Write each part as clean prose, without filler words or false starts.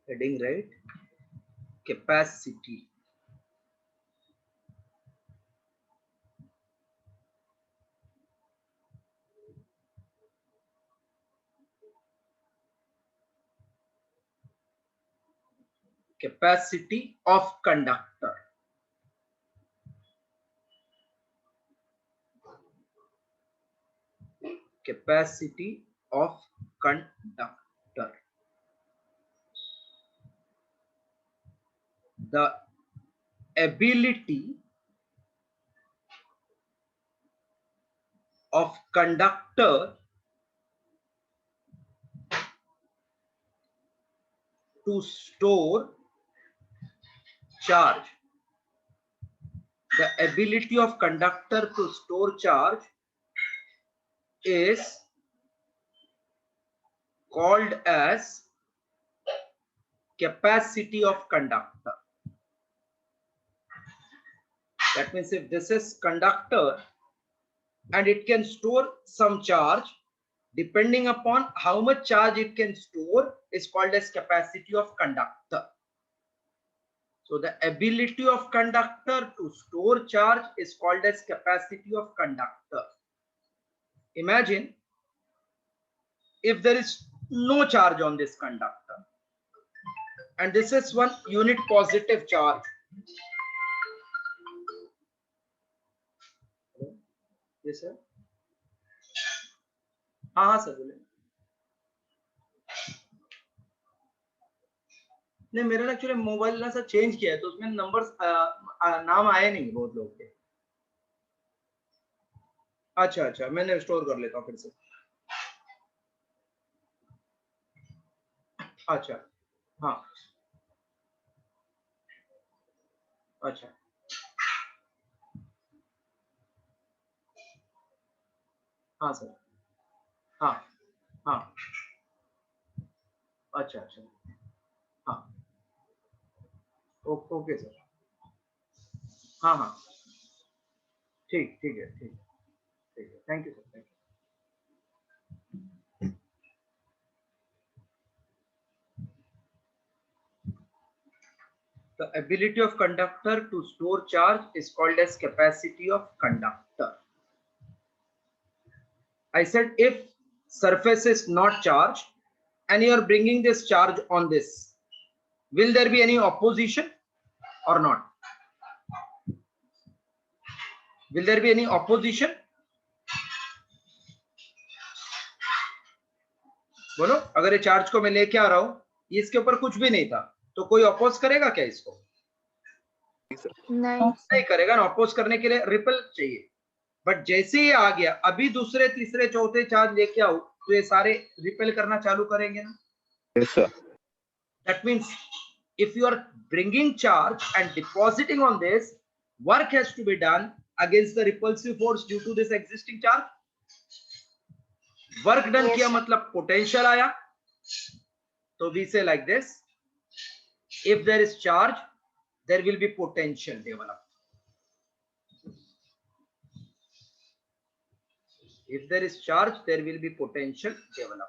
heading right, capacity. Capacity of conductor. Capacity of conductor. The ability of conductor to store charge. The ability of conductor to store charge is called as capacity of conductor. That means if this is conductor and it can store some charge, depending upon how much charge it can store is called as capacity of conductor. So the ability of conductor to store charge is called as capacity of conductor. Imagine if there is no charge on this conductor and this is one unit positive charge. Yes sir. हाँ sir बोले. नहीं मेरा ना actually mobile ना sir change किया है तो उसमें नंबर्स नाम आए नहीं बहुत लोग के. अच्छा अच्छा मैंने स्टोर कर लेता हूँ फिर से. अच्छा हाँ अच्छा हाँ सर हाँ हाँ अच्छा अच्छा हाँ ओके सर हाँ हाँ ठीक ठीक है ठीक ठीक है thank you sir thank you. The ability of conductor to store charge is called as capacity of conductor. I said if surface is not charged and you are bringing this charge on this, will there be any opposition or not? Will there be any opposition? बोलो अगर ये charge को मैं लेके आ रहा हूं इसके ऊपर कुछ भी नहीं था तो कोई अपोज करेगा क्या इसको? नहीं करेगा ना. अपोज करने के लिए रिपल चाहिए. बट जैसे ही आ गया अभी दूसरे तीसरे चौथे चार्ज लेके आओ तो ये सारे रिपेल करना चालू करेंगे ना. Yes, sir. That means if you are bringing charge and depositing on this, work has to be done against the repulsive force due to this existing charge. Work done किया मतलब potential आया. So we say like this, if there is charge there will be potential developed. If there is charge there will be potential developed.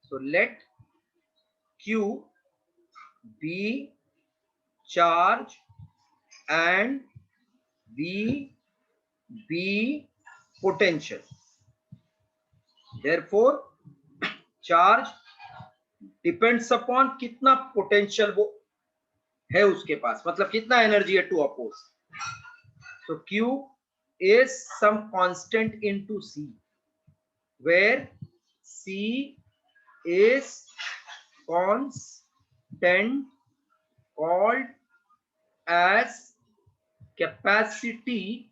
So let Q be charge and V be potential. Therefore charge depends upon कितना potential वो है उसके पास, मतलब कितना energy है to oppose. So Q is some constant into C, where C is constant called as capacity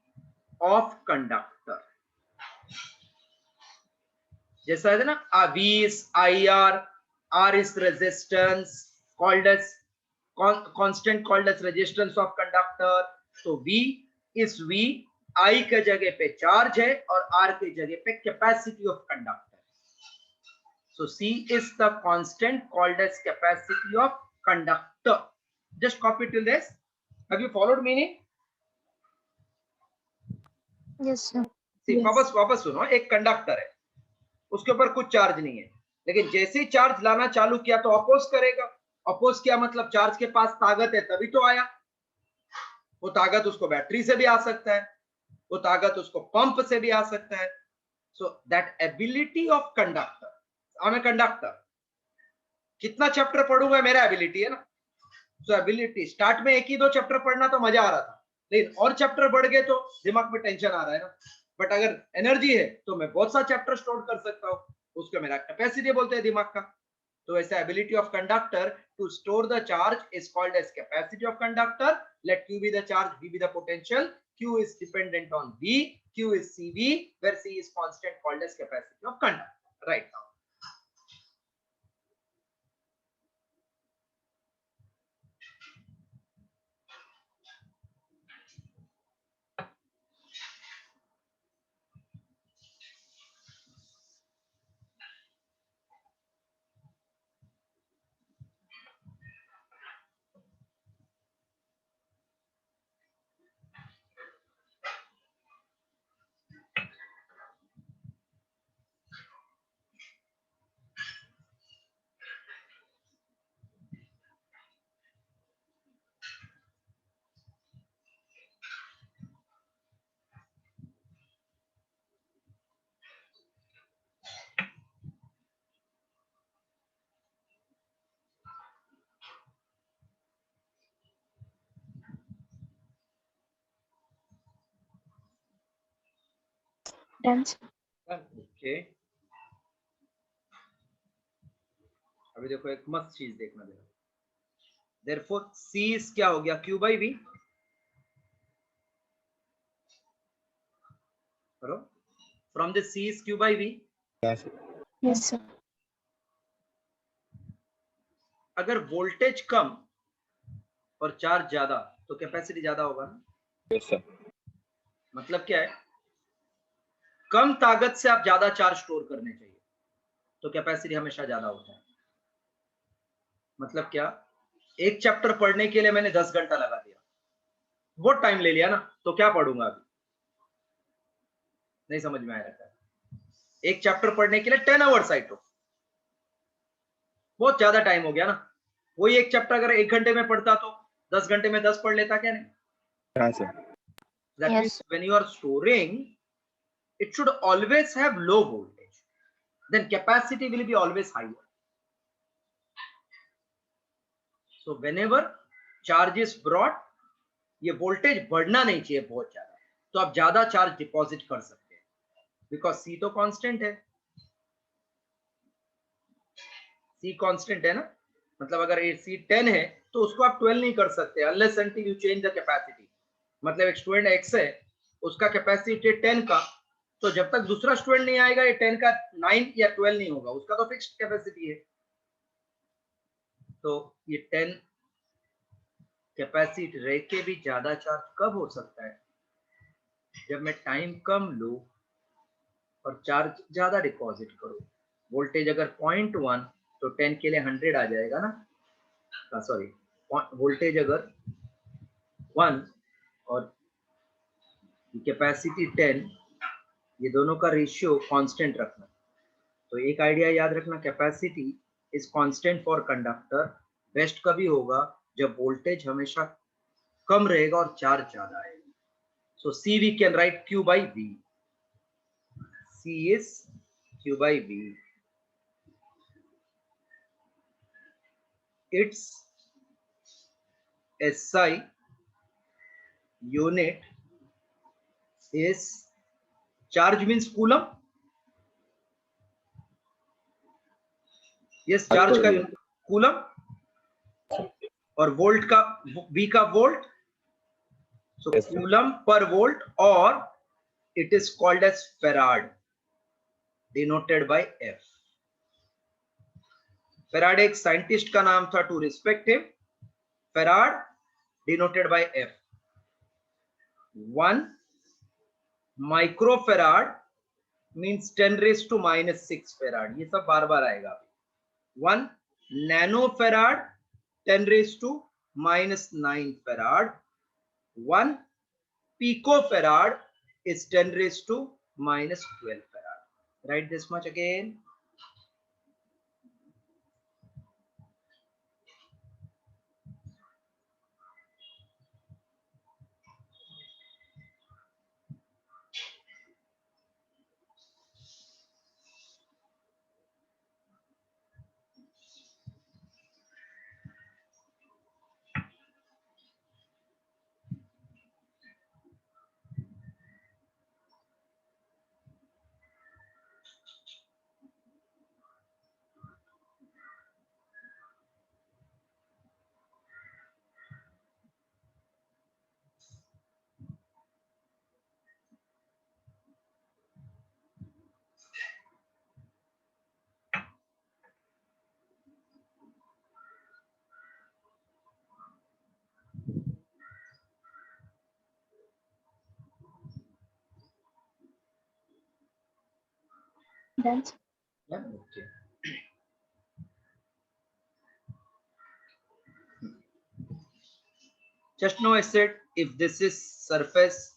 of conductor. जैसा है ना V is IR, R is resistance called as constant called as resistance of conductor. So V is V, I के जगह पे charge है और R के जगह पे capacity of conductor. So C is the constant called as capacity of conductor. Just copy till this. Have you followed meaning? Yes, sir. See, वापस सुनो. एक कंडक्टर है उसके ऊपर कुछ चार्ज नहीं है लेकिन जैसे ही चार्ज लाना चालू किया तो अपोज करेगा। अपोज किया मतलब चार्ज के पास ताकत है तभी तो आया। वो ताकत उसको बैटरी से भी आ सकता है, वो ताकत उसको पंप से भी आ सकता है। So that ability of conductor, I am a conductor, कितना चैप्टर पढ़ूंगा मेरा एबिलिटी है ना। सो एबिलिटी, स्टार्ट में एक ही दो चैप्टर पढ़ना तो मजा आ रहा था, लेकिन और चैप्टर बढ़ गए तो दिमाग में टेंशन आ रहा है ना। बट अगर एनर्जी है तो मैं बहुत सा चैप्टर स्टोर कर सकता हूँ, उसको मेरा कैपेसिटी बोलते हैं दिमाग का। तो ऐसा ability of conductor to store the charge is called as capacity of conductor. Let Q be the charge, V be the potential. Q is dependent on V. Q is CV, where C is constant, called as capacity of conductor. Right now. Okay. अभी देखो एक मस्त चीज देखना देना। Therefore C is क्या हो गया, Q by V। करो, from the C is Q by V। Yes, sir. अगर वोल्टेज कम और चार्ज ज्यादा तो कैपेसिटी ज्यादा होगा ना। Yes, sir. मतलब क्या है, कम ताकत से आप ज्यादा चार्ज स्टोर करने चाहिए तो कैपेसिटी हमेशा ज्यादा होता है। मतलब क्या, एक चैप्टर पढ़ने के लिए मैंने 10 घंटा लगा दिया, बहुत टाइम ले लिया ना, तो क्या पढ़ूंगा अभी, नहीं समझ में आया। एक चैप्टर पढ़ने के लिए 10 आवर्स आई टुक, बहुत ज्यादा टाइम हो गया ना। वही एक चैप्टर अगर 1 घंटे में पढ़ता तो 10 घंटे में 10 पढ़ लेता, क्या नहीं। हाँ sir. That Yes. means when you are storing, it should always have low voltage, then capacity will be always higher. So whenever charge is brought, ये वोल्टेज बढ़ना नहीं चाहिए बहुत ज्यादा, तो आप ज्यादा चार्ज डिपॉजिट कर सकते हैं, बिकॉज C तो कांस्टेंट है। C कांस्टेंट है ना, मतलब अगर ये C 10 है तो उसको आप 12 नहीं कर सकते unless until you change the capacity. मतलब एक स्टूडेंट X है, उसका कैपेसिटी 10 का, तो जब तक दूसरा स्टूडेंट नहीं आएगा ये 10 का 9 या 12 नहीं होगा, उसका तो फिक्स्ड कैपेसिटी है। तो ये 10 कैपेसिटी रह के भी ज्यादा चार्ज कब हो सकता है, जब मैं टाइम कम लूं और चार्ज ज्यादा डिपॉजिट करूं। वोल्टेज अगर 0.1 तो 10 के लिए 100 आ जाएगा ना, सॉरी, वोल्टेज अगर 1 और कैपेसिटी 10, ये दोनों का रेशियो कांस्टेंट रखना। तो एक आइडिया याद रखना, capacity is constant for conductor. Best कभी होगा जब वोल्टेज हमेशा कम रहेगा और चार्ज ज्यादा आएगा। सो C we can write Q by V. C is Q by V. Its SI unit is, charge means coulomb. Yes, charge का कूलम, और वोल्ट का V का volt. So Yes, sir. coulomb per volt, or it is called as farad, denoted by F. Farad एक scientist का नाम था, to respect him. Farad denoted by F. 1 microfarad means 10 raised to minus 6 farad, ये सब बार बार आएगा। 1 nanofarad 10 raised to minus 9 farad. 1 picofarad is 10 raised to minus 12 farad. Write this much again. Done, sir. Yeah, okay. Just now I said if this is surface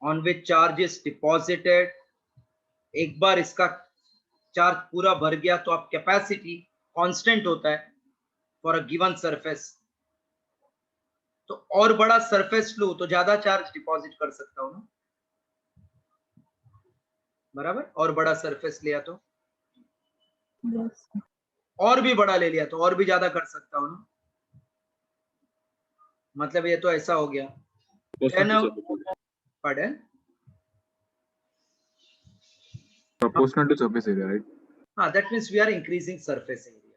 on which charge is deposited, एक बार इसका charge पूरा भर गया तो आप capacity constant होता है for a given surface. तो और बड़ा सरफेस लूं तो ज्यादा चार्ज डिपॉजिट कर सकता हूं ना, बराबर। और बड़ा सरफेस लिया तो, Yes, sir. और भी बड़ा ले लिया तो और भी ज्यादा कर सकता हूं ना। मतलब ये तो ऐसा हो गया। Pardon? Proportional to surface area, right? हाँ, that means we are increasing surface area.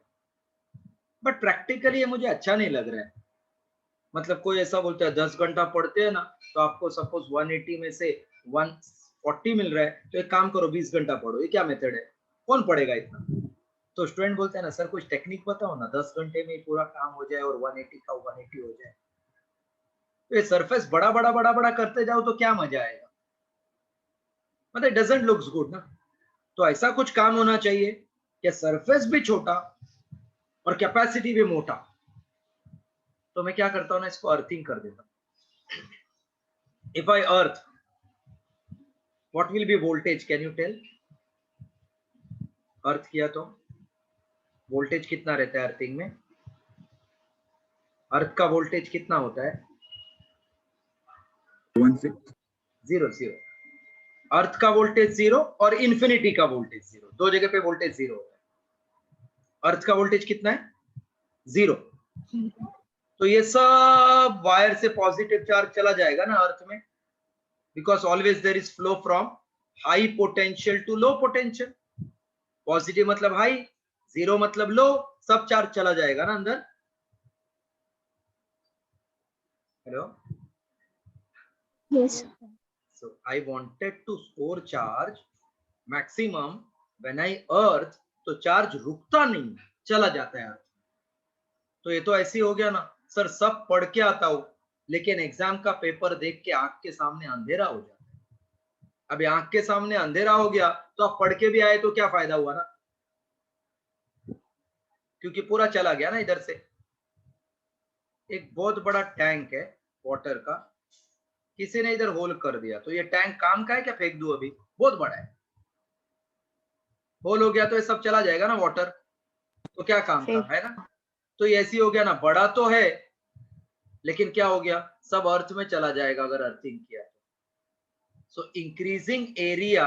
But practically ये मुझे अच्छा नहीं लग रहा है। मतलब कोई ऐसा बोलता है 10 घंटा पढ़ते हैं ना, तो आपको सपोज 180 में से 140 मिल रहा है, तो एक काम करो 20 घंटा पढ़ो। ये क्या मेथड है? कौन पढ़ेगा इतना? तो स्टूडेंट बोलते हैं ना सर कुछ टेक्निक बताओ ना, 10 घंटे में पूरा काम हो जाए और 180 का 180 हो जाए। तो ये सरफेस बड़ा बड़ा बड़ा बड़ा करते जाओ तो क्या मजा आएगा? मतलब डजंट लुक्स गुड ना। तो ऐसा कुछ काम होना चाहिए कि सरफेस भी छोटा और कैपेसिटी भी मोटा। तो मैं क्या करता हूं ना, इसको अर्थिंग कर देता हूं। If I earth, what will be voltage, can you tell? Earth किया तो वोल्टेज कितना रहता है अर्थिंग में? अर्थ का वोल्टेज कितना होता है? 16. 0 0। अर्थ का वोल्टेज 0 और इंफिनिटी का वोल्टेज 0, दो जगह पे वोल्टेज 0 होता है। अर्थ का वोल्टेज कितना है? 0। तो ये सब वायर से पॉजिटिव चार्ज चला जाएगा ना अर्थ में, because always there is flow from high potential to low potential. Positive मतलब हाई, 0 मतलब लो, सब चार्ज चला जाएगा ना अंदर। Hello. Yes, sir. So I wanted to store charge maximum when I earth, तो चार्ज रुकता नहीं, चला जाता है अर्थ। तो ये तो ऐसे हो गया ना सर, सब पढ़ के आता हूं लेकिन एग्जाम का पेपर देख के आंख के सामने अंधेरा हो जाता है। अभी आंख के सामने अंधेरा हो गया तो आप पढ़ के भी आए तो क्या फायदा हुआ ना, क्योंकि पूरा चला गया ना इधर से। एक बहुत बड़ा टैंक है वाटर का, किसी ने इधर होल कर दिया, तो ये टैंक काम का है क्या? फेंक दूं? अभी बहुत बड़ा है, होल हो गया तो ये सब चला जाएगा ना वाटर, तो क्या काम का है ना। तो ये ऐसी हो गया ना, बड़ा तो है लेकिन क्या हो गया, सब अर्थ में चला जाएगा अगर अर्थिंग किया तो। सो इंक्रीजिंग एरिया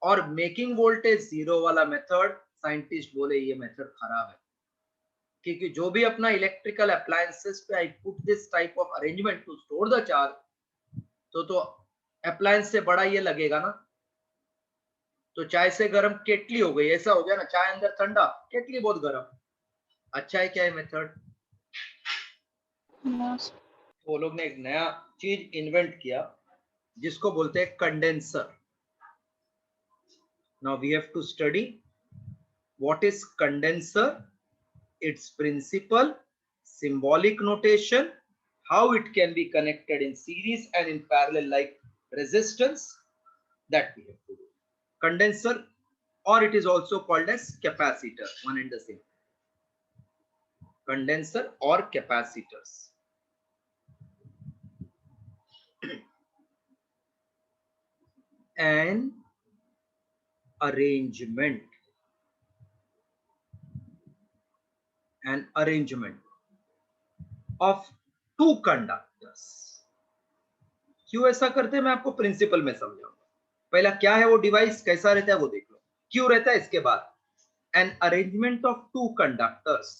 और मेकिंग वोल्टेज 0 वाला मेथड, साइंटिस्ट बोले ये मेथड खराब है, क्योंकि जो भी अपना इलेक्ट्रिकल अप्लायंसेस पे I put this type of arrangement to store the charge, तो अप्लायंस से बड़ा ये लगेगा ना। तो चाय से गर्म केटली हो गई, ऐसा हो गया ना, चाय अंदर ठंडा, केटली बहुत गर्म। अच्छा है क्या ये मेथड? No, sir. वो लोग ने एक नया चीज इन्वेंट किया जिसको बोलते हैं condenser. Now we have to study what is condenser, its principle, symbolic notation, how it can be connected in series and in parallel like resistance, that we have to do. Condenser, or it is also called as capacitor, one and the same. Condenser or capacitors. An arrangement, an arrangement of two conductors. क्यों ऐसा करते हैं मैं आपको principal में समझाऊंगा। पहला क्या है वो डिवाइस, कैसा रहता है वो देख लो, क्यों रहता है इसके बाद। An arrangement of two conductors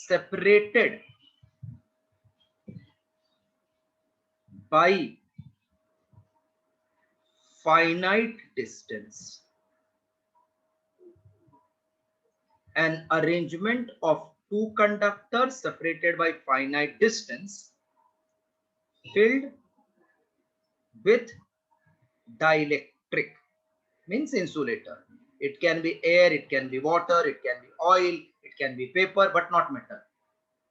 separated by finite distance. An arrangement of two conductors separated by finite distance filled with dielectric, means insulator. It can be air, it can be water, it can be oil, it can be paper, but not metal.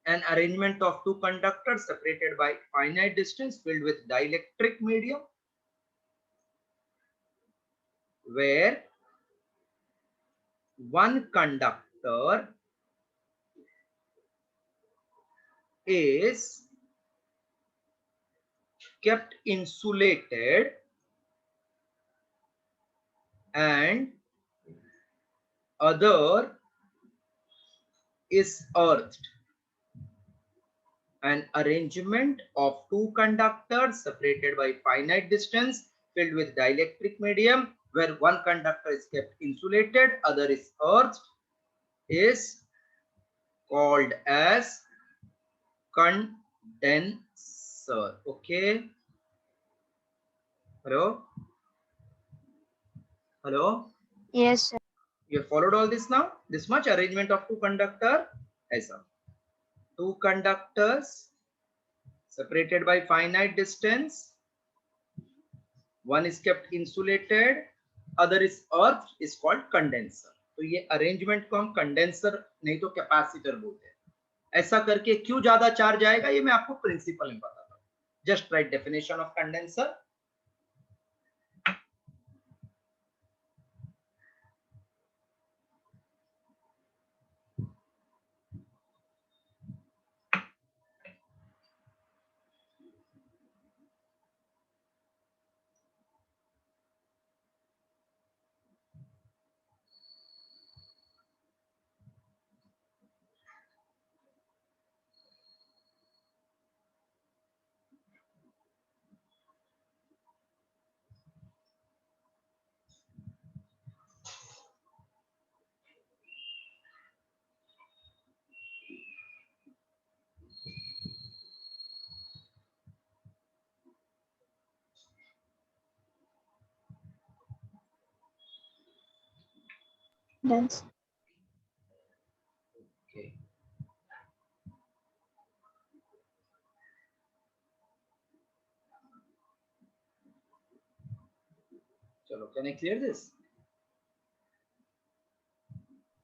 An arrangement of two conductors separated by finite distance filled with dielectric medium where one conductor is kept insulated and other is earthed. An arrangement of two conductors separated by finite distance filled with dielectric medium where one conductor is kept insulated, other is earthed, is called as condenser. Okay. Hello? Hello? Yes, sir. You have followed all this now? This much arrangement of two conductor. ऐसा. Two conductors separated by finite distance. One is kept insulated, other is earthed, is called condenser. तो ये arrangement को हम condenser नहीं तो capacitor बोलते हैं. ऐसा करके क्यों ज्यादा चार्ज आएगा ये मैं आपको प्रिंसिपल में बताता हूँ. Just right definition of condenser. Done, sir. Okay. चलो, can I clear this?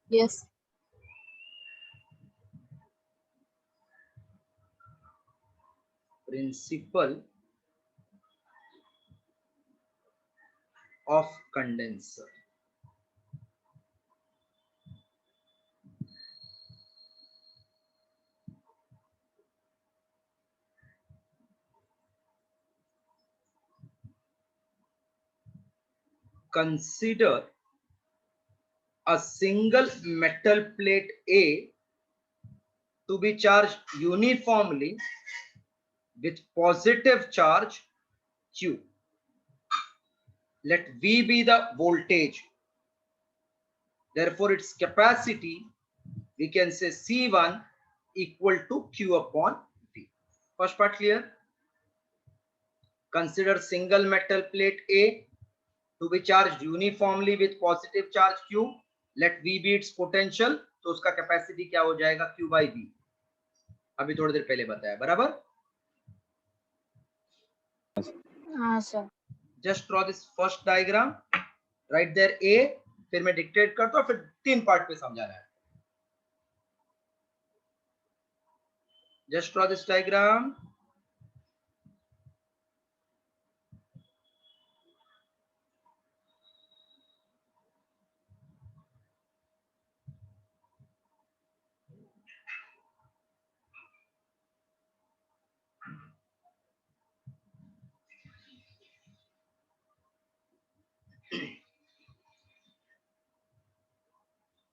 Yes. Principle of condenser. Consider a single metal plate A to be charged uniformly with positive charge Q. Let V be the voltage. Therefore, its capacity, we can say C1 equal to Q upon V. First part clear? Consider single metal plate A to be charged uniformly with positive charge Q. Let V be its potential. तो उसका capacity क्या हो जाएगा? Q by V. अभी थोड़ी देर पहले बताया, बराबर? हाँ sir. Just draw this first diagram. Write there A. फिर मैं डिक्टेट करता हूँ, फिर 3 पार्ट पे समझाना है. Just draw this diagram.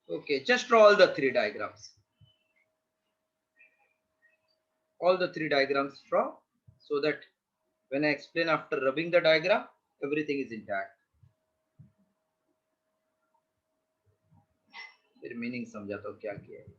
Okay, just draw all the 3 diagrams. All the 3 diagrams draw so that when I explain after rubbing the diagram, everything is intact. फिर meaning समझाता हूँ क्या किया है.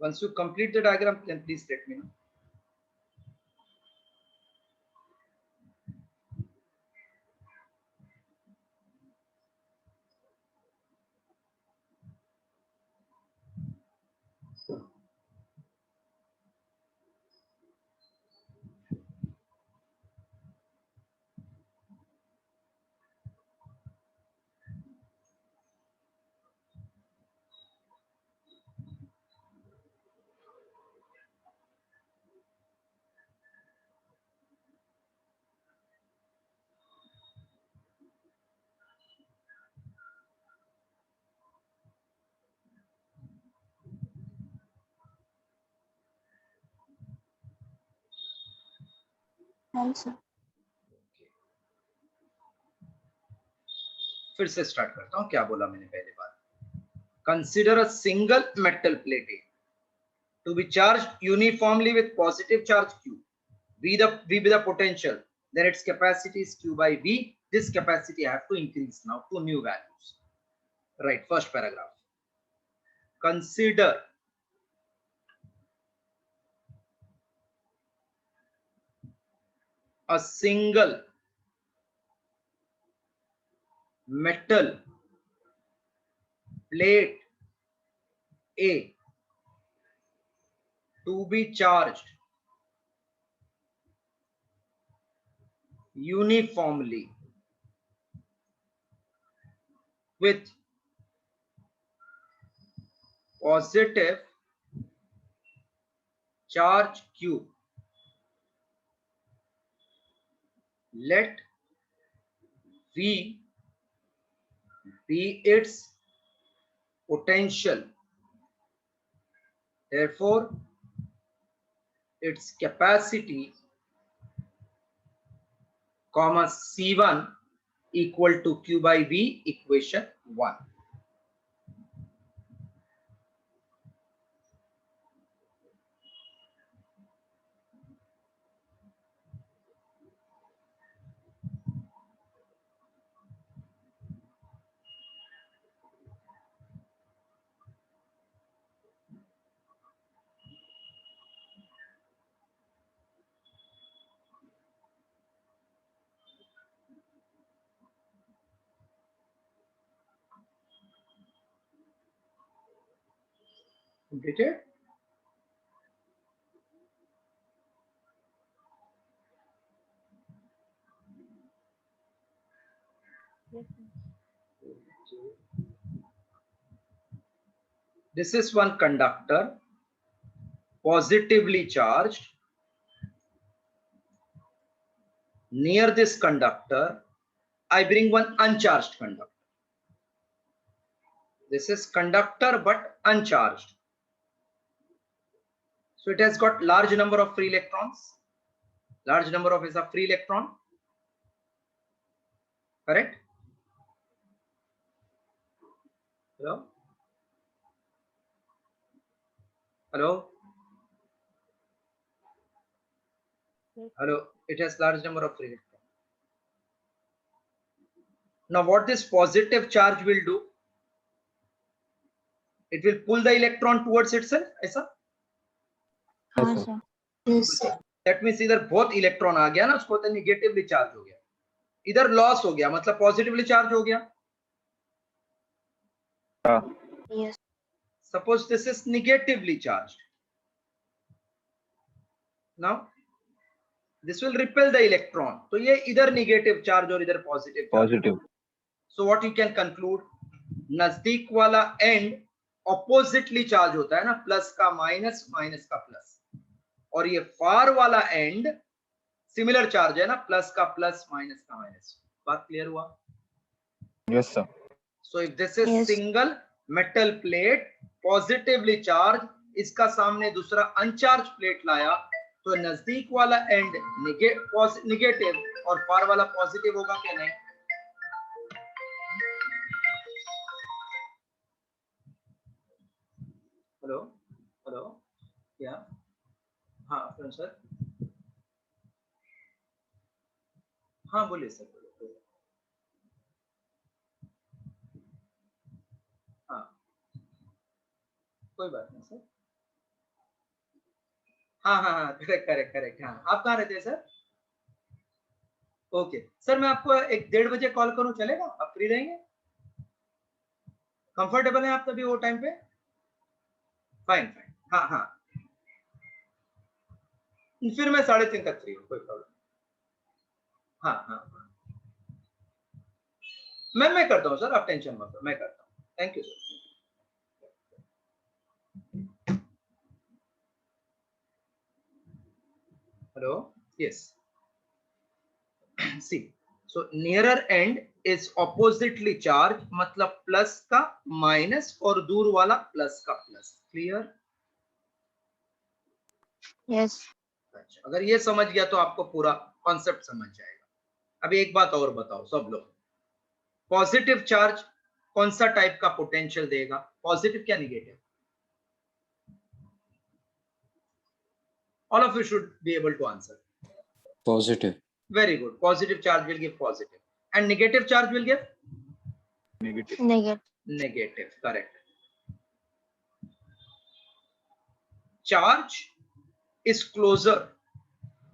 Once you complete the diagram, then please let me know. हाँ sir. फिर से start करता हूं, क्या बोला मैंने पहले बार. Consider a single metal plate to be charged uniformly with positive charge Q. V be the potential, then its capacity is Q by V. This capacity I have to increase now to new values. Right, first paragraph. Consider a single metal plate A to be charged uniformly with positive charge Q. Let V be its potential. Therefore, its capacity, comma C1 equal to Q by V, equation 1. Completed? Yes, This is one conductor positively charged. Near this conductor, I bring one uncharged conductor. This is conductor but uncharged. So it has got large number of free electrons. Large number of is a free electron. Correct? Hello? Hello? yes, Hello? It has large number of free electrons. Now what this positive charge will do? It will pull the electron towards itself. ऐसा? हाँ sir. Yes sir. That means इधर बहुत electron आ गया ना, उसको तो negatively charge हो गया. इधर लॉस हो गया, मतलब पॉजिटिवली चार्ज हो गया. Yes. Suppose this is negatively charged. Now this will repel the electron. तो ये इधर नेगेटिव चार्ज और इधर positive Positive. So what you can conclude, नजदीक वाला एंड ऑपोजिटली चार्ज होता है ना, प्लस का माइनस, माइनस का प्लस, और ये फार वाला एंड सिमिलर चार्ज है ना, प्लस का प्लस, माइनस का माइनस. बात क्लियर हुआ? Yes, sir. So if this is Yes. single metal plate positively charged, इसका सामने दूसरा अनचार्ज प्लेट लाया, तो नजदीक वाला एंड निगेटिव और फार वाला पॉजिटिव होगा क्या? नहीं. हेलो हेलो, क्या? हाँ सर, हाँ बोलिए सर, बोलिए. हाँ कोई बात नहीं सर. हाँ हाँ हाँ, करेक्ट करेक्ट करेक्ट। हाँ, आप कहाँ रहते हैं सर? ओके सर, मैं आपको 1-1:30 बजे कॉल करूं, चलेगा? आप फ्री रहेंगे? कंफर्टेबल है आप तभी वो टाइम पे? फाइन फाइन, हाँ हाँ, फिर मैं 3:30 तक फ्री हूँ, कोई प्रॉब्लम। हाँ हाँ हाँ, मैं करता हूँ सर, आप टेंशन मत लो, मैं करता हूँ। Thank you sir. Hello, yes, see, so nearer end is oppositely charge, मतलब प्लस का माइनस और दूर वाला प्लस का प्लस। क्लियर? Yes. अच्छा, अगर ये समझ गया तो आपको पूरा कॉन्सेप्ट समझ जाएगा। अभी एक बात और बताओ सब लोग, पॉजिटिव चार्ज कौन सा टाइप का पोटेंशियल देगा? पॉजिटिव क्या negative? All of you should be able to answer. Positive. Very good. Positive charge will give positive, and negative charge will give Negative. Negative. negative. Correct. Charge is closer,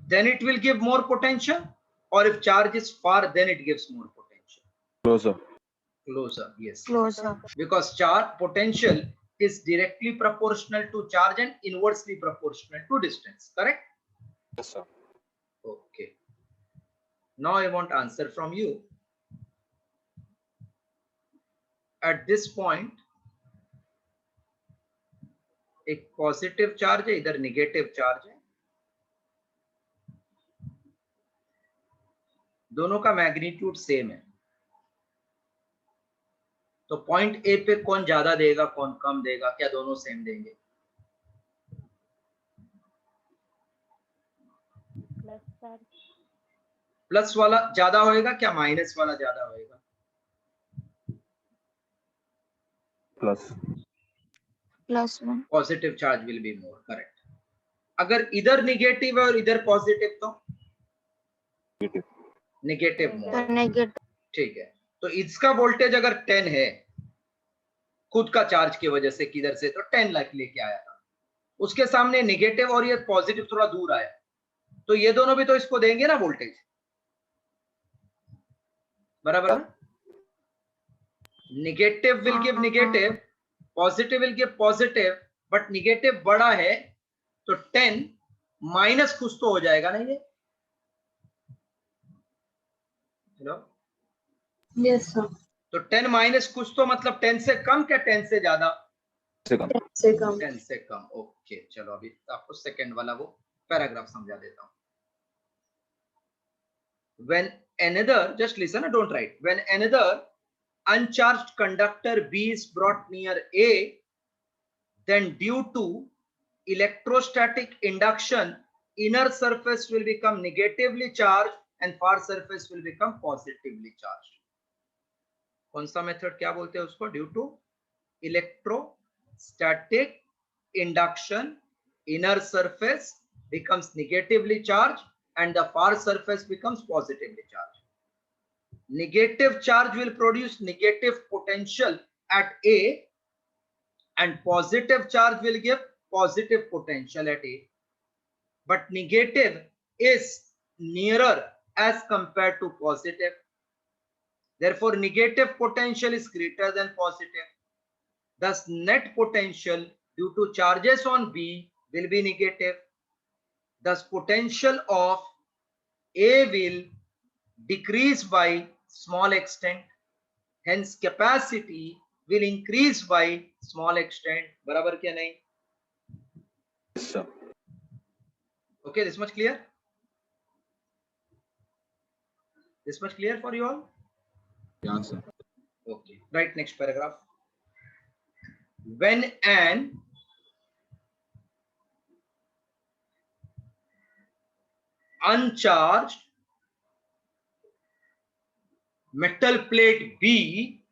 then it will give more potential, or if charge is far, then it gives more potential. Closer. Closer, yes. Closer. Because charge potential is directly proportional to charge and inversely proportional to distance. Correct? Yes, sir. Okay. Now I want answer from you. At this point, एक positive charge है, इधर negative charge है, दोनों का magnitude same है, तो point A पे कौन ज्यादा देगा कौन कम देगा? क्या दोनों सेम देंगे? Plus charge. प्लस वाला ज्यादा होएगा क्या माइनस वाला ज्यादा होएगा? Plus. Plus 1. Positive charge will be more. Correct. अगर इधर निगेटिव है और इधर पॉजिटिव तो Negative. निगेटिव So मोर। negative. ठीक है, तो इसका वोल्टेज अगर 10 है खुद का चार्ज की वजह से, किधर से? तो 10 लाख लेके आया था, उसके सामने निगेटिव और ये पॉजिटिव थोड़ा दूर आया, तो ये दोनों भी तो इसको देंगे ना वोल्टेज, बराबर ना? Negative will give negative, positive will give positive, but negative बड़ा है तो 10 माइनस कुछ तो हो जाएगा ना ये। Hello, Yes, sir. तो 10 माइनस कुछ तो मतलब 10 से कम क्या 10 से ज्यादा? Second. Second. 10 से कम। ओके, चलो अभी आपको सेकंड वाला वो पैराग्राफ समझा देता हूं। When another, just listen, don't write. When another uncharged conductor B is brought near A, then due to electrostatic induction, inner surface will become negatively charged and far surface will become positively charged. कौन सा method क्या बोलते हैं उसको? Due to electrostatic induction, inner surface becomes negatively charged and the far surface becomes positively charged. Negative charge will produce negative potential at A and positive charge will give positive potential at A, but negative is nearer as compared to positive, therefore negative potential is greater than positive, thus net potential due to charges on B will be negative, thus potential of A will decrease by small extent, hence capacity will increase by small extent. बराबर क्या नहीं? Yes, sir. Okay, this much clear? This much clear for you all? Yeah, sir. Okay, right, next paragraph. When an uncharged metal plate B,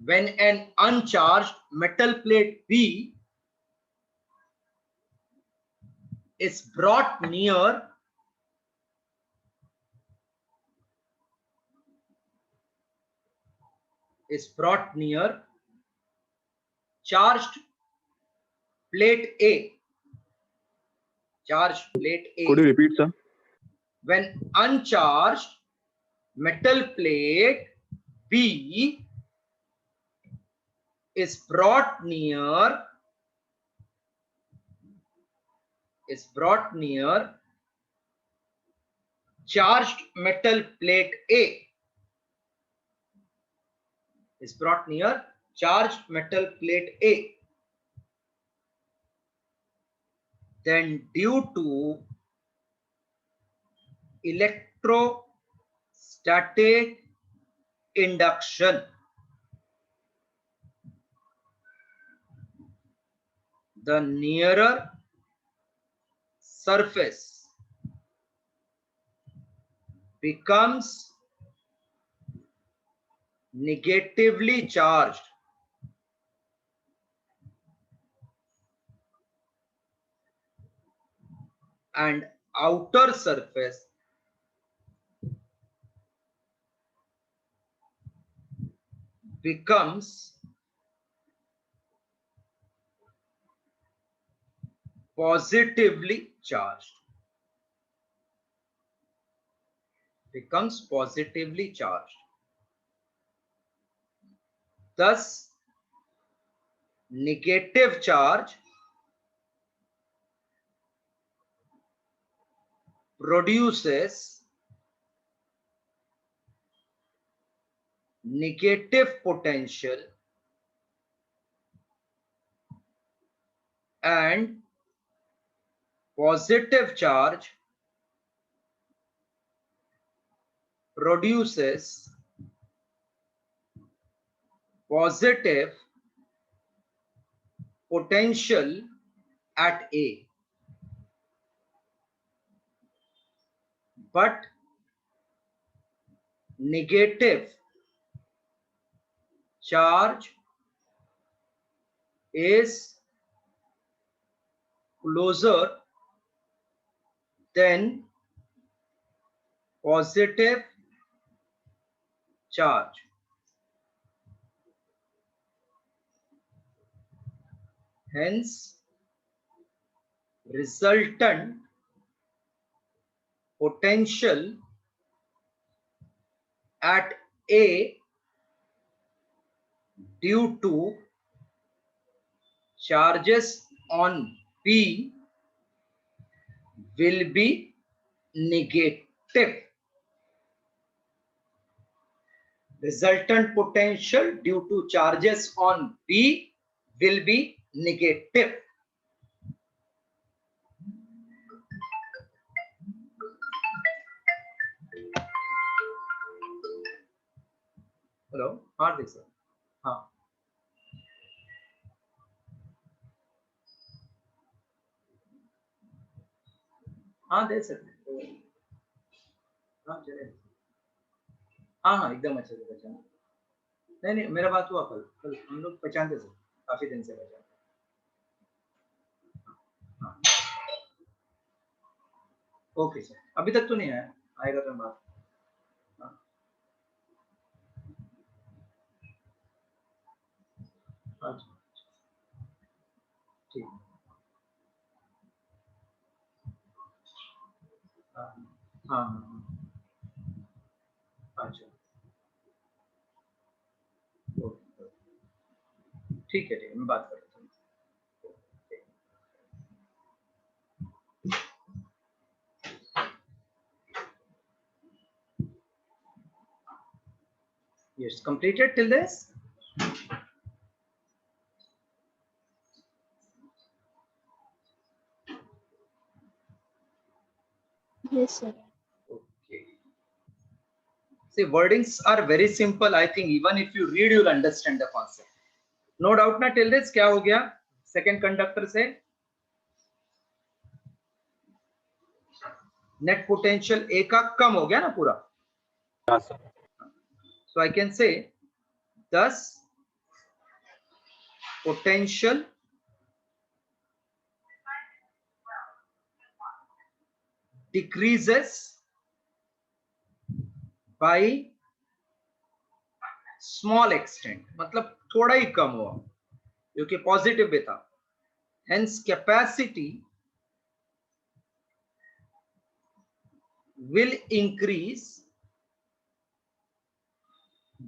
when an uncharged metal plate B is brought near charged plate A, charged plate A. Could you repeat, sir? When uncharged metal plate B is brought near charged metal plate A, is brought near charged metal plate A, then due to electrostatic induction, the nearer surface becomes negatively charged and outer surface becomes positively charged. Thus, negative charge produces negative potential and positive charge produces positive potential at A. But negative charge is closer than positive charge. Hence, resultant potential at A due to charges on B will be negative. Resultant potential due to charges on B will be negative. Hello, हाँ देख sir, हाँ हाँ दे सकते, हाँ चले, हाँ एकदम अच्छे से पहचाना। नहीं मेरा बात हुआ कल हम लोग पहचानते सर, काफी दिन से पहचानते। हाँ ओके सर, अभी तक तो नहीं आया, आएगा तो बात। हाँ अच्छा ठीक, हाँ हाँ अच्छा ठीक है, मैं बात करता हूँ। Yes, completed till this? Yes, sir. Okay. See, wordings are very simple. I think even if you read, you'll understand the concept. No doubt ना till this क्या हो गया? Second conductor से net potential A का कम हो गया ना पूरा? हाँ sir. So I can say thus potential decreases by small extent, मतलब थोड़ा ही कम हुआ क्योंकि पॉजिटिव भी था, Hence, capacity will increase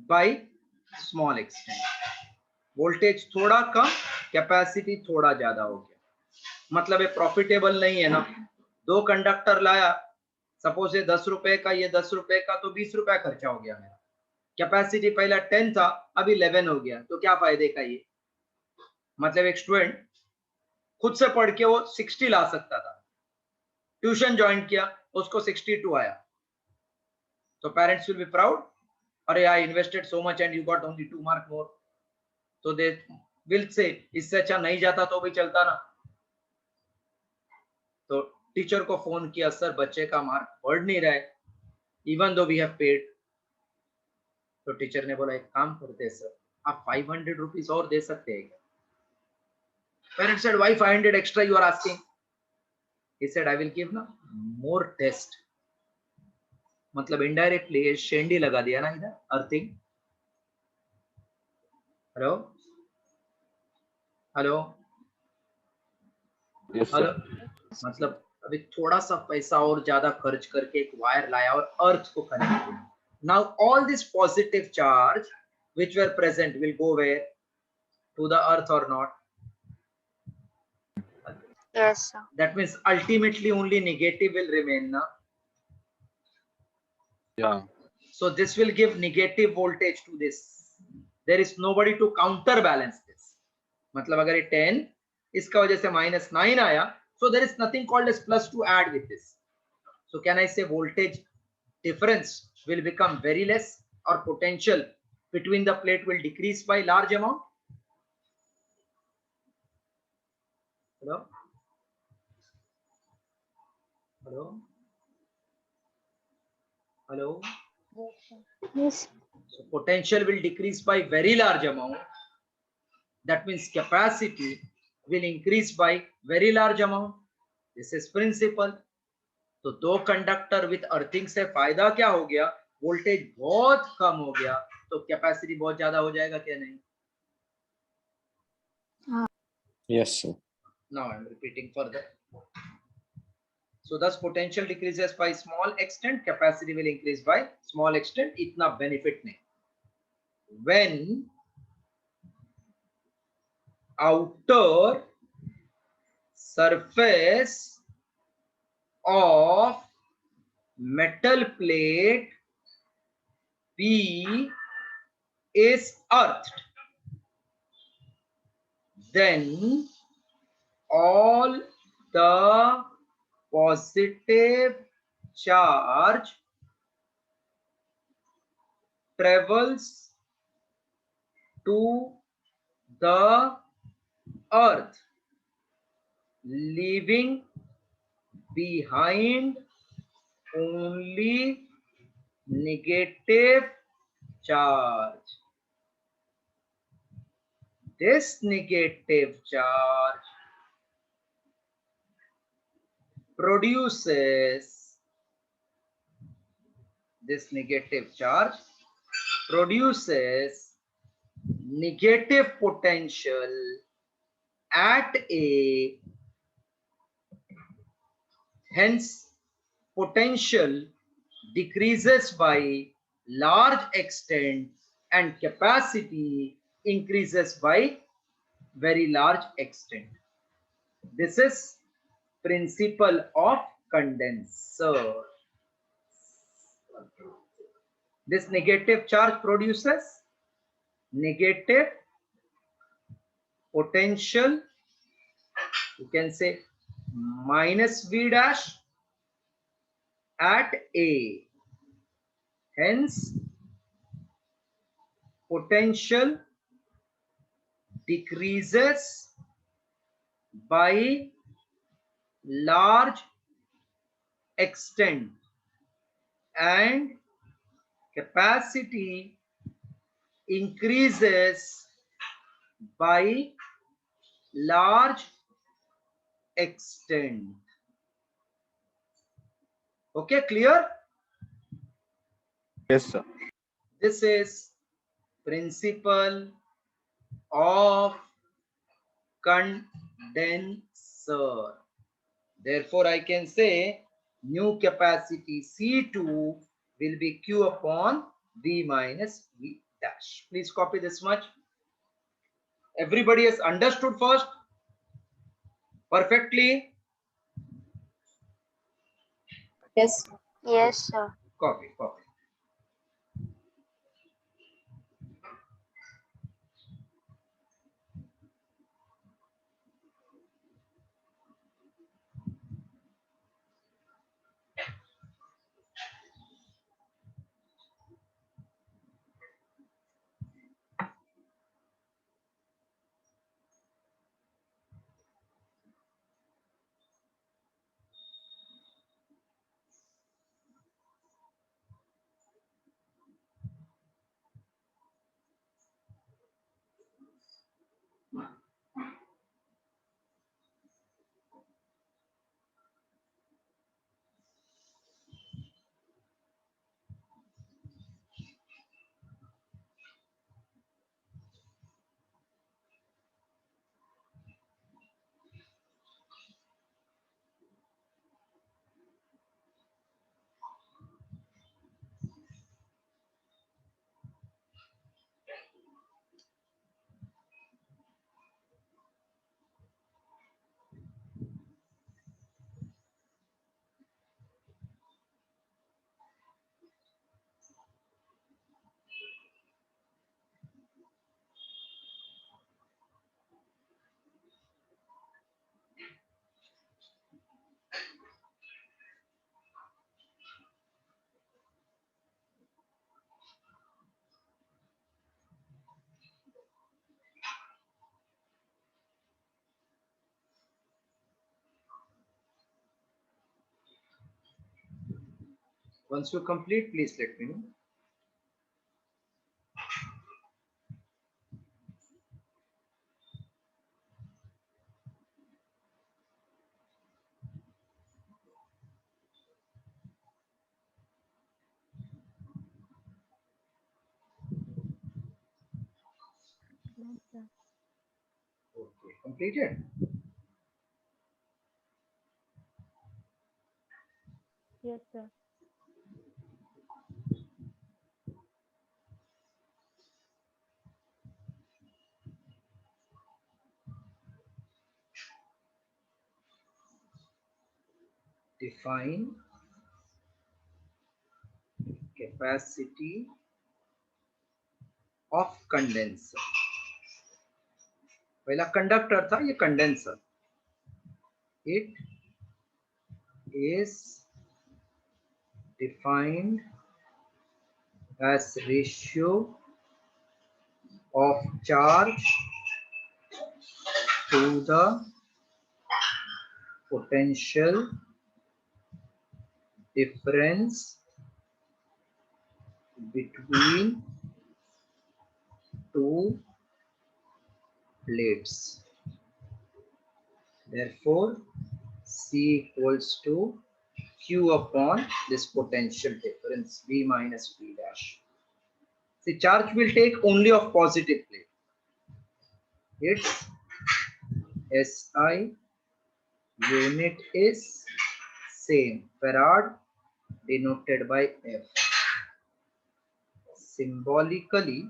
by small extent. Voltage थोड़ा कम, कैपेसिटी थोड़ा ज्यादा हो गया, मतलब ये प्रॉफिटेबल नहीं है ना। दो कंडक्टर लाया, सपोज ये 10 रुपए का, ये 10 रुपए का, तो 20 रुपया खर्चा हो गया मेरा। कैपेसिटी पहला 10 था, अभी 11 हो गया, तो क्या फायदे का ये? मतलब एक स्टूडेंट खुद से पढ़ के वो 60 ला सकता था, ट्यूशन ज्वाइन किया, उसको 62 आया, तो पेरेंट्स विल बी प्राउड, अरे I invested so much and you got only 2 mark more. तो दे विल से इससे अच्छा नहीं जाता तो भी चलता ना। तो टीचर को फोन किया, सर बच्चे का मार्क बढ़ नहीं रहा है, even though we have paid. तो टीचर ने बोला एक काम करते हैं सर, आप 500 रुपीज और दे सकते हैं क्या? Parents said, why 500 extra you are asking? He said, I will give ना more test. मतलब इनडायरेक्टली शेंडी लगा दिया ना इधर, earthing. Hello hello Yes, hello, sir. मतलब अभी थोड़ा सा पैसा और ज्यादा खर्च करके एक वायर लाया और अर्थ को कनेक्ट किया। Now all this positive charge which were present will go where? To the earth or not? Yes, sir. That means ultimately only negative will remain na. Yeah. So this will give negative voltage to this. There is nobody to counterbalance this. मतलब अगर ये 10 इसका वजह से -9 आया, so there is nothing called as plus to add with this. So can I say voltage difference will become very less, or potential between the plate will decrease by large amount? Hello? Hello? Hello? Yes. So potential will decrease by very large amount. That means capacity will increase by very large amount. This is principle. तो दो conductor with earthing से फायदा क्या हो गया? Voltage बहुत कम हो गया, तो कैपेसिटी बहुत ज्यादा हो जाएगा क्या नहीं? Yes, sir. Now I am repeating further. So thus potential decreases by small extent, capacity will increase by small extent. इतना benefit नहीं. When outer surface of metal plate P is earthed, then all the positive charge travels to the earth, leaving behind only negative charge. This negative charge produces negative potential at A. Hence, potential decreases by large extent and capacity increases by very large extent. This is principle of condenser. This negative charge produces negative potential, you can say minus V dash at A. Hence, potential decreases by large extent and capacity increases by large extent. Okay, clear? Yes, sir. This is principle of condenser. Therefore, I can say new capacity C2 will be Q upon V minus V dash. Please copy this much. Everybody has understood first perfectly. Yes. Yes, sir. Copy, copy. Once you complete, please let me know. Yes, sir. Okay, completed. Yes, sir. Define capacity of condenser. पहला conductor था, ये condenser. It is defined as ratio of charge to the potential difference between two plates. Therefore, C equals to Q upon this potential difference V minus V dash. The charge will take only of positive plate. Its SI unit is same, farad denoted by F. Symbolically,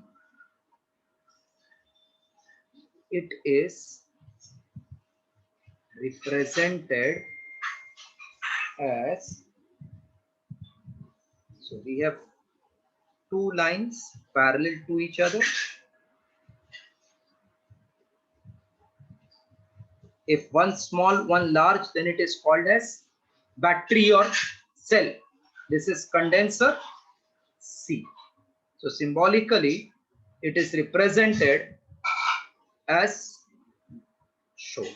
it is represented as, so we have two lines parallel to each other. If one small, one large, then it is called as battery or cell. This is condenser C. So symbolically, it is represented as shown.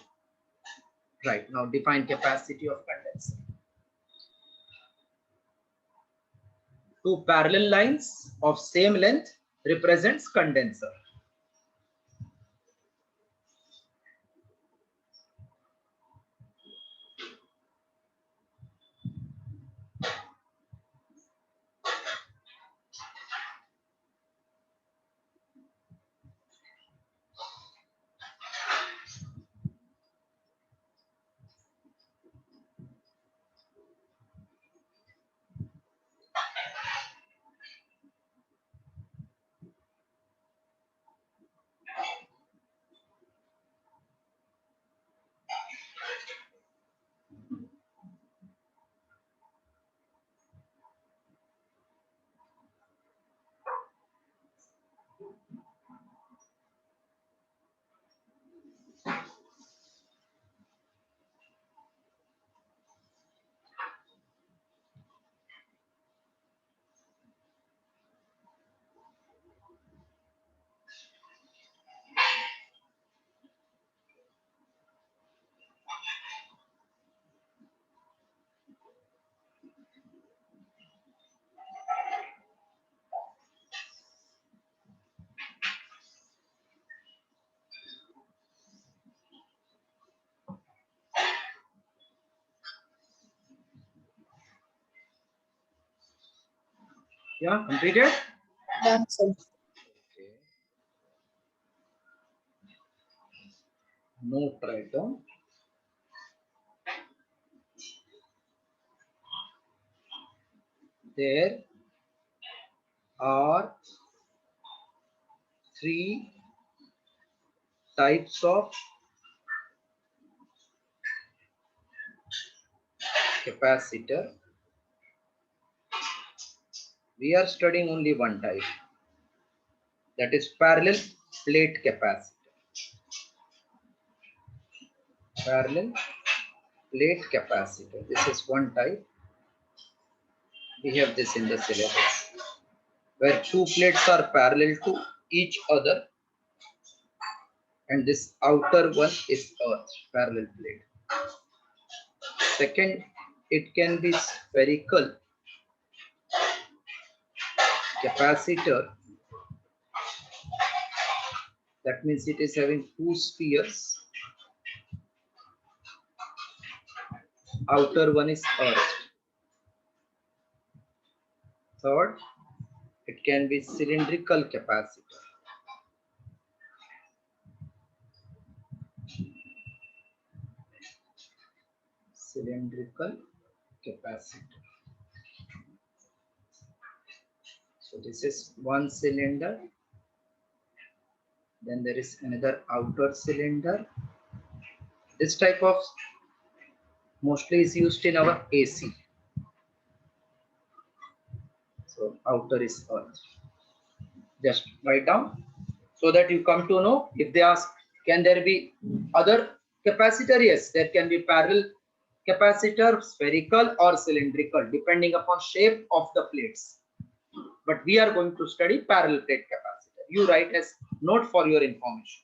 Right, now define capacity of condenser. Two parallel lines of same length represents condenser. Yeah, completed? Done, sir. Okay. Note write down. There are three types of capacitor. We are studying only one type, that is parallel plate capacitor. Parallel plate capacitor. This is one type. We have this in the syllabus, where two plates are parallel to each other, and this outer one is earth, parallel plate. Second, it can be spherical capacitor. That means it is having two spheres. Outer one is earth. Third, it can be cylindrical capacitor. Cylindrical capacitor. So this is one cylinder. Then there is another outer cylinder. This type of mostly is used in our AC. So outer is earth. Just write down so that you come to know. If they ask, can there be other capacitor? Yes, there can be parallel capacitor, spherical or cylindrical, depending upon shape of the plates. But we are going to study parallel plate capacitor. You write as note for your information.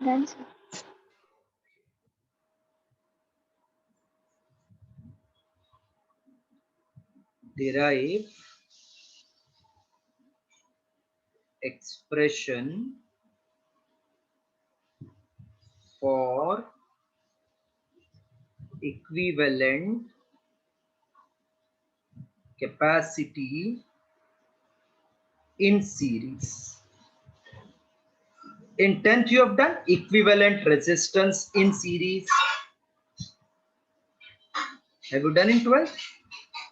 Done, sir. Derive expression for equivalent capacity in series. In 10th, you have done equivalent resistance in series. Have you done in 12th?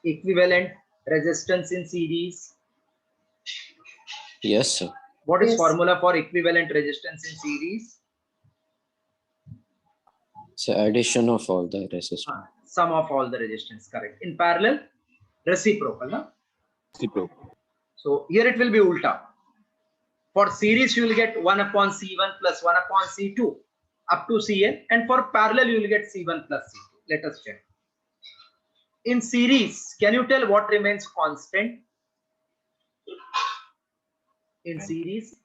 Equivalent resistance in series. Yes, sir. What is Yes. formula for equivalent resistance in series? So addition of all the resistance. Sum of all the resistance, correct. In parallel, reciprocal. No? Reciprocal. So here it will be ulta. For series, you will get 1 upon C1 plus 1 upon C2 up to Cn, and for parallel, you will get C1 plus C2. Let us check. In series, can you tell what remains constant? In series,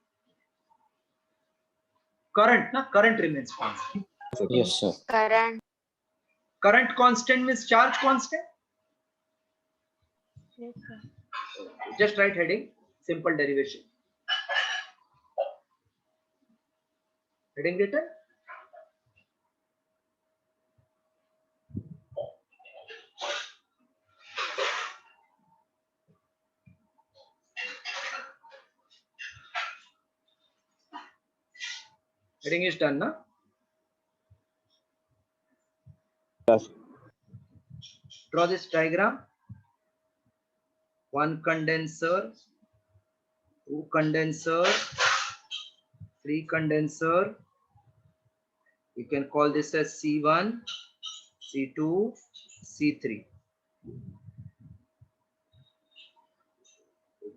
current, na? Current remains constant. Yes, sir. Current. Current constant means charge constant. Yes, sir. Just write heading, simple derivation. Heading written. Heading is done, na? Yes. Draw this diagram. One condenser, two condenser, three condenser. You can call this as C1, C2, C3.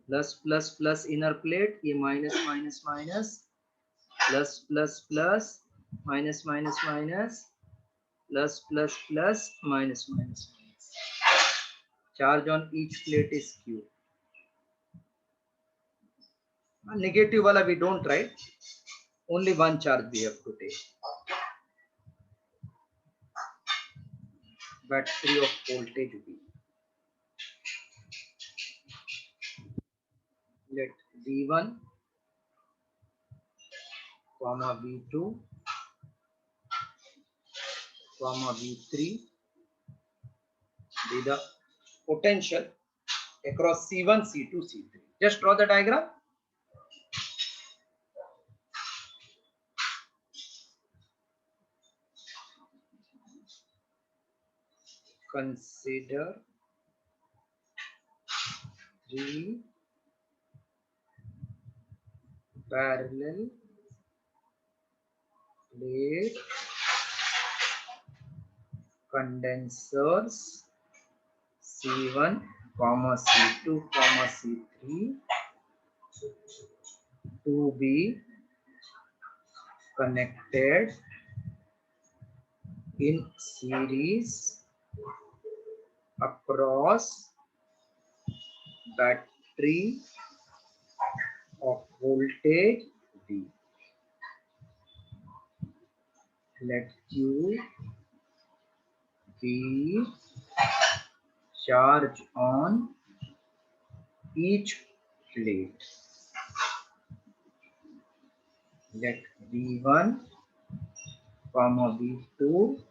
Plus plus plus inner plate, A minus minus minus, plus plus plus, minus minus minus, plus plus plus, minus minus minus. Charge on each plate is Q. Negative wala we don't write. Only one charge we have to take. Battery of voltage V. Let V1, comma V2, comma V3 be the potential across C1, C2, C3. Just draw the diagram. Consider three parallel plate condensers C1, comma C2, comma C3 to be connected in series across battery of voltage V. Let Q be charge on each plate. Let V1, comma V2,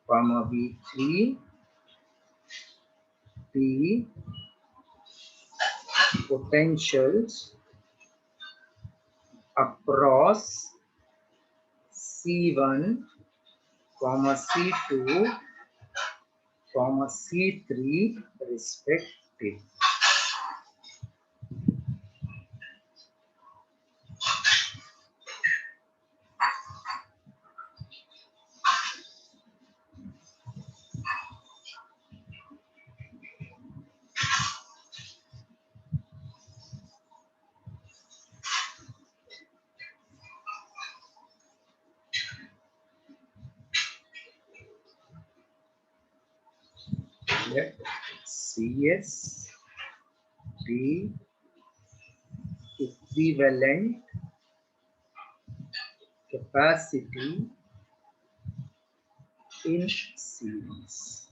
comma V3 be potentials across C1, comma C2, comma C3 respectively. Let CS be equivalent capacity in series.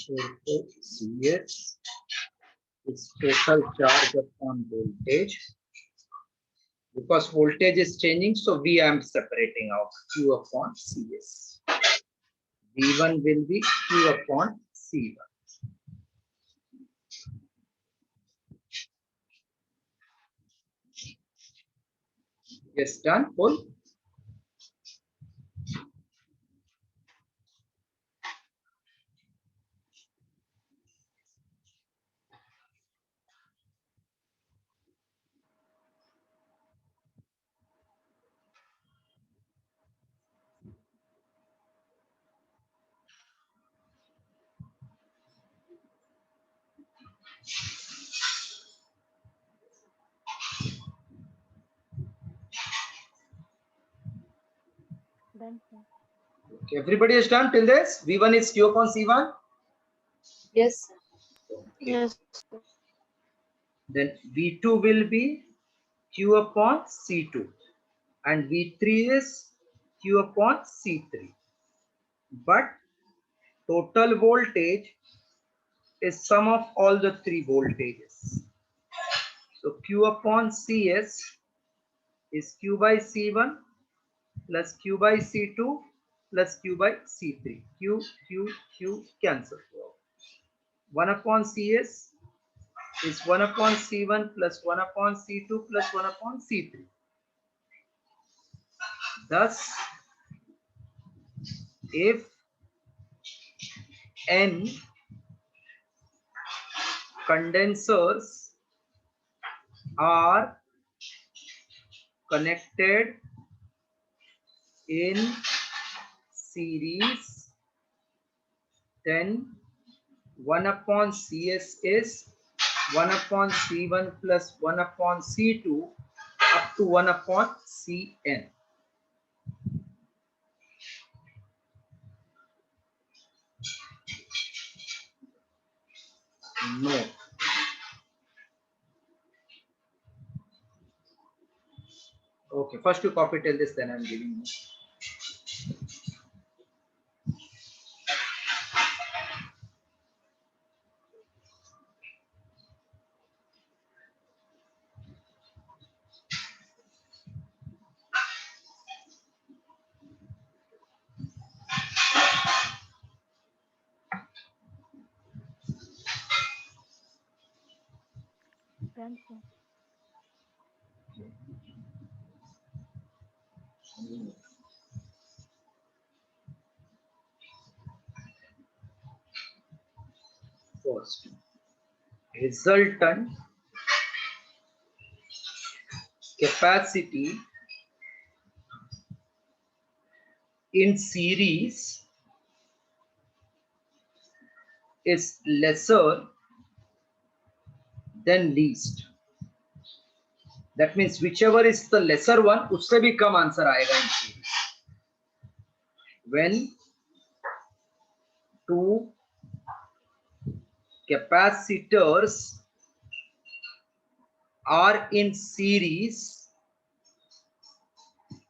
Therefore, CS is total charge upon voltage. Because voltage is changing, so V I am separating out Q upon CS. V1 will be Q upon C1. Yes, done. Full. Done, sir. Okay, everybody is done till this. V1 is Q upon C1. Yes, sir. Okay. Yes. Then V2 will be Q upon C2. And V3 is Q upon C3. But total voltage is sum of all the three voltages. So Q upon CS is Q by C1 plus Q by C2 plus Q by C3. Q cancel. 1 upon CS is 1 upon C1 plus 1 upon C2 plus 1 upon C3. Thus, if N condensers are connected in series, then 1 upon CS is 1 upon C1 plus 1 upon C2 up to 1 upon Cn. No. Okay, first you copy till this, then I'm giving you. Done, sir. First, resultant capacity in series is lesser than least. That means whichever is the lesser one, उससे भी कम answer आएगा in series. When two capacitors are in series,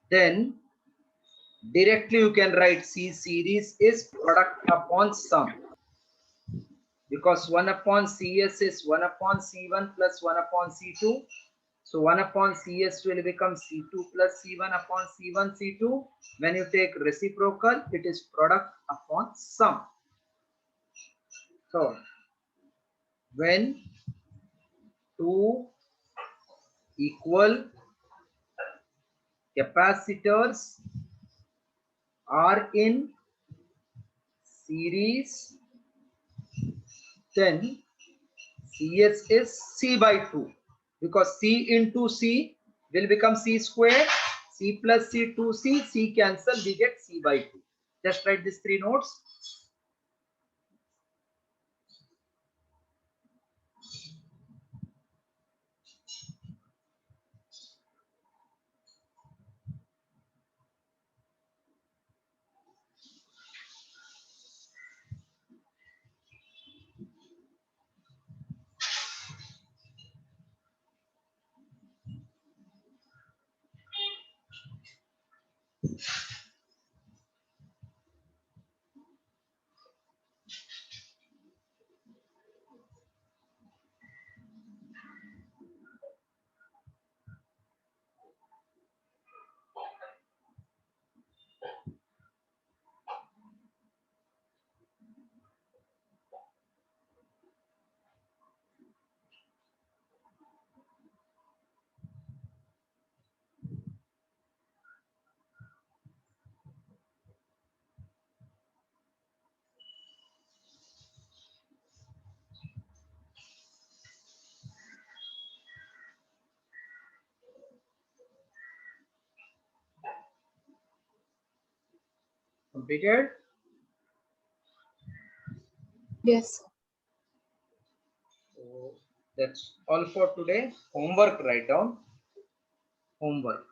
then directly you can write C series is product upon sum, because 1 upon CS is 1 upon C1 plus 1 upon C2. So 1 upon CS will become C2 plus C1 upon C1 C2. When you take reciprocal, it is product upon sum. So when two equal capacitors are in series, then CS is C by 2, because C into C will become C square, C plus C 2C, C cancel, we get C by 2. Just write these three notes. Completed? Yes, sir. So that's all for today. Homework, write down. Homework.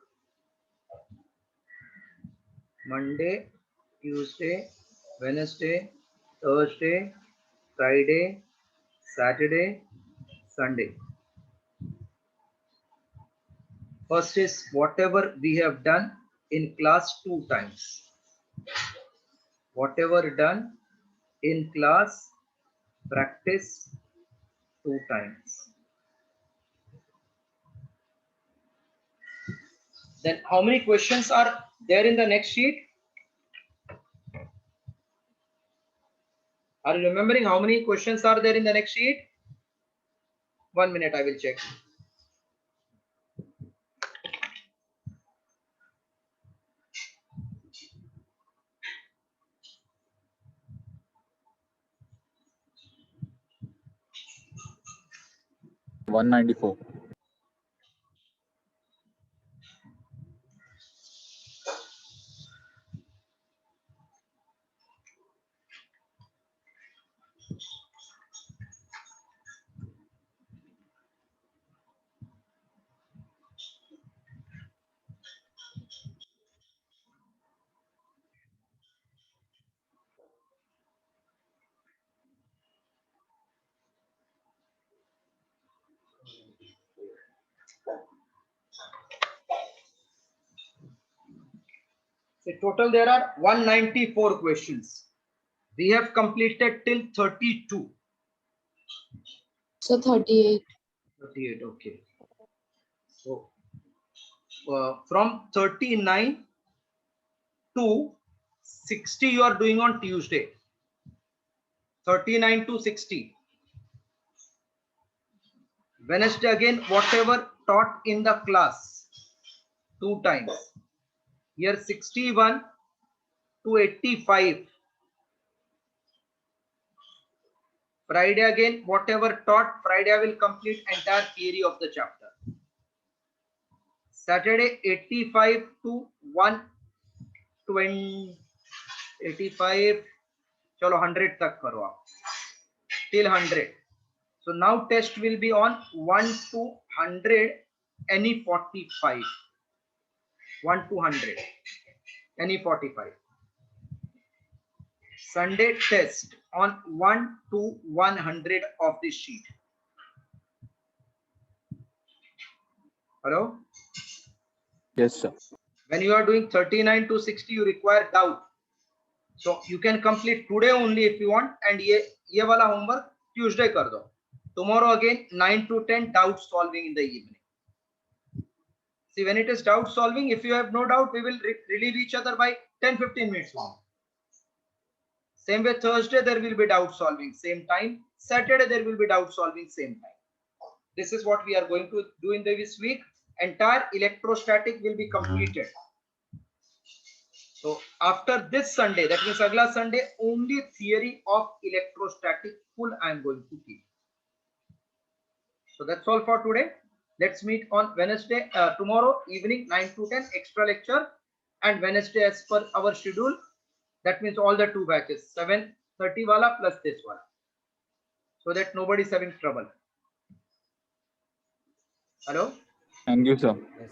Monday, Tuesday, Wednesday, Thursday, Friday, Saturday, Sunday. First is whatever we have done in class 2 times. Whatever done in class, practice 2 times. Then how many questions are there in the next sheet? Are you remembering how many questions are there in the next sheet? 1 minute, I will check. One 194. So total there are 194 questions. We have completed till 32. So 38. 38, okay. So from 39 to 60 you are doing on Tuesday. 39 to 60. Wednesday again whatever taught in the class 2 times. Here 61 to 85. Friday again whatever taught, Friday I will complete entire theory of the chapter. Saturday 85 to 120, 85, chalo 100 tak karo aap. Till 100. So now test will be on 1 to 100 any 45. 1 to 100 any 45. Sunday test on 1 to 100 of this sheet. Hello? Yes, sir. When you are doing 39 to 60 you require doubt. So you can complete today only if you want, and ye wala homework Tuesday kar do. Tomorrow again 9 to 10 doubt solving in the evening. See, when it is doubt solving, if you have no doubt, we will relieve each other by 10-15 minutes long. Same way Thursday there will be doubt solving same time. Saturday there will be doubt solving same time. This is what we are going to do in this week. Entire electrostatic will be completed. So after this Sunday, that means agla Sunday, only theory of electrostatic full I am going to teach. So that's all for today. Let's meet on Wednesday, tomorrow evening 9 to 10 extra lecture, and Wednesday as per our schedule. That means all the 2 batches, 7:30 wala plus this one, so that nobody is having trouble. Hello? Thank you, sir. Yes.